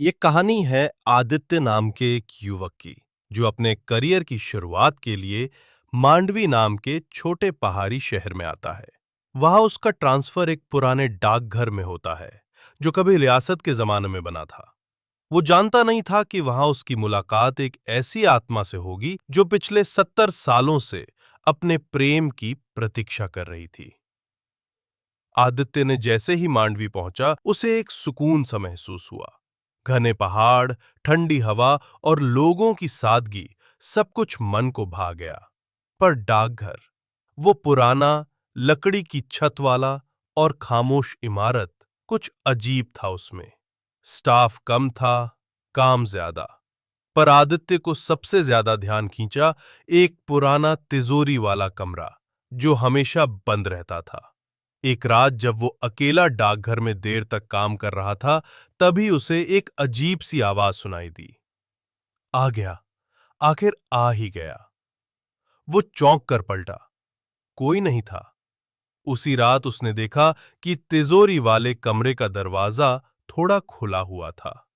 ये कहानी है आदित्य नाम के एक युवक की जो अपने करियर की शुरुआत के लिए मांडवी नाम के छोटे पहाड़ी शहर में आता है। वहां उसका ट्रांसफर एक पुराने डाकघर में होता है जो कभी रियासत के जमाने में बना था। वो जानता नहीं था कि वहां उसकी मुलाकात एक ऐसी आत्मा से होगी जो पिछले 70 सालों से अपने प्रेम की प्रतीक्षा कर रही थी। आदित्य ने जैसे ही मांडवी पहुंचा उसे एक सुकून सा महसूस हुआ। घने पहाड़, ठंडी हवा और लोगों की सादगी, सब कुछ मन को भा गया। पर डाकघर, वो पुराना, लकड़ी की छत वाला और खामोश इमारत, कुछ अजीब था उसमें। स्टाफ कम था, काम ज्यादा। पर आदित्य को सबसे ज्यादा ध्यान खींचा एक पुराना तिजोरी वाला कमरा जो हमेशा बंद रहता था। एक रात जब वो अकेला डाकघर में देर तक काम कर रहा था, तभी उसे एक अजीब सी आवाज सुनाई दी। आ गया, आखिर आ ही गया। वो चौंक कर पलटा। कोई नहीं था। उसी रात उसने देखा कि तिजोरी वाले कमरे का दरवाजा थोड़ा खुला हुआ था।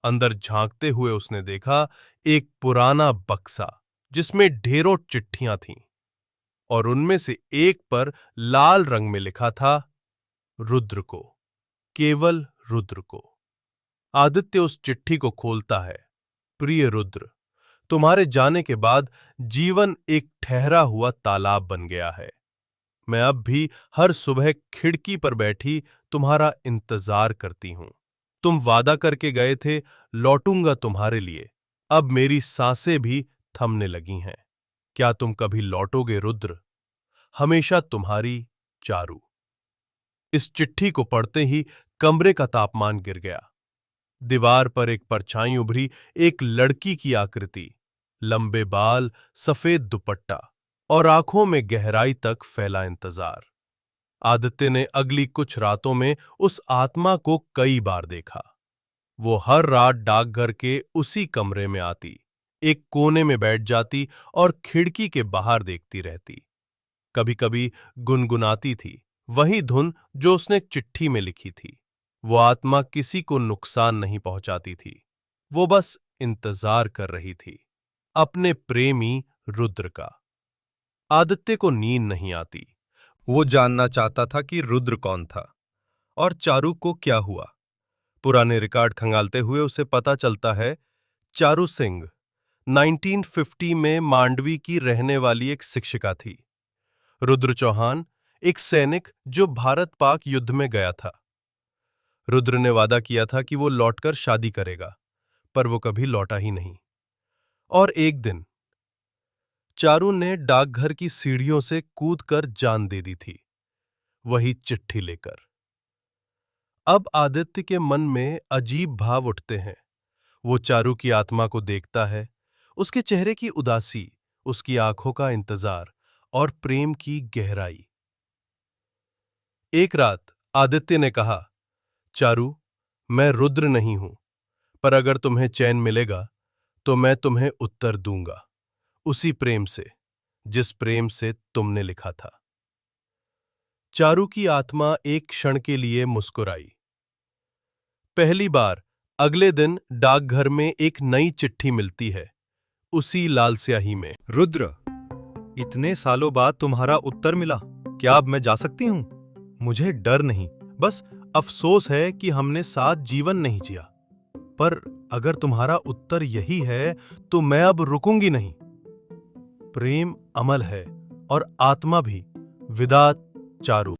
अंदर झांकते हुए उसने देखा एक पुराना बक्सा जिसमें ढेरों चिट्ठियां थीं और उनमें से एक पर लाल रंग में लिखा था, रुद्र को, केवल रुद्र को। आदित्य उस चिट्ठी को खोलता है। प्रिय रुद्र, तुम्हारे जाने के बाद जीवन एक ठहरा हुआ तालाब बन गया है। मैं अब भी हर सुबह खिड़की पर बैठी तुम्हारा इंतजार करती हूं। तुम वादा करके गए थे, लौटूंगा तुम्हारे लिए। अब मेरी सांसें भी थमने लगी हैं। क्या तुम कभी लौटोगे रुद्र? हमेशा तुम्हारी, चारू। इस चिट्ठी को पढ़ते ही कमरे का तापमान गिर गया। दीवार पर एक परछाई उभरी, एक लड़की की आकृति, लंबे बाल, सफेद दुपट्टा और आंखों में गहराई तक फैला इंतजार। आदित्य ने अगली कुछ रातों में उस आत्मा को कई बार देखा। वो हर रात डाकघर के उसी कमरे में आती, एक कोने में बैठ जाती और खिड़की के बाहर देखती रहती। कभी-कभी गुनगुनाती थी, वही धुन जो उसने चिट्ठी में लिखी थी। वो आत्मा किसी को नुकसान नहीं पहुंचाती थी। वो बस इंतजार कर रही थी, अपने प्रेमी रुद्र का। आदित्य को नींद नहीं आती। वो जानना चाहता था कि रुद्र कौन था और चारू को क्या हुआ। पुराने रिकॉर्ड खंगालते हुए उसे पता चलता है, चारू सिंह 1950 में मांडवी की रहने वाली एक शिक्षिका थी। रुद्र चौहान एक सैनिक जो भारत पाक युद्ध में गया था। रुद्र ने वादा किया था कि वो लौटकर शादी करेगा, पर वो कभी लौटा ही नहीं। और एक दिन चारू ने डाकघर की सीढ़ियों से कूदकर जान दे दी थी, वही चिट्ठी लेकर। अब आदित्य के मन में अजीब भाव उठते हैं। वो चारू की आत्मा को देखता है, उसके चेहरे की उदासी, उसकी आंखों का इंतजार और प्रेम की गहराई। एक रात आदित्य ने कहा, चारू, मैं रुद्र नहीं हूं, पर अगर तुम्हें चैन मिलेगा तो मैं तुम्हें उत्तर दूंगा, उसी प्रेम से जिस प्रेम से तुमने लिखा था। चारू की आत्मा एक क्षण के लिए मुस्कुराई। पहली बार अगले दिन डाकघर में एक नई चिट्ठी मिलती है, उसी लाल स्याही में। रुद्र, इतने सालों बाद तुम्हारा उत्तर मिला। क्या अब मैं जा सकती हूँ? मुझे डर नहीं, बस अफसोस है कि हमने साथ जीवन नहीं जिया। पर अगर तुम्हारा उत्तर यही है तो मैं अब रुकूंगी नहीं। प्रेम अमल है और आत्मा भी। विदा, चारू।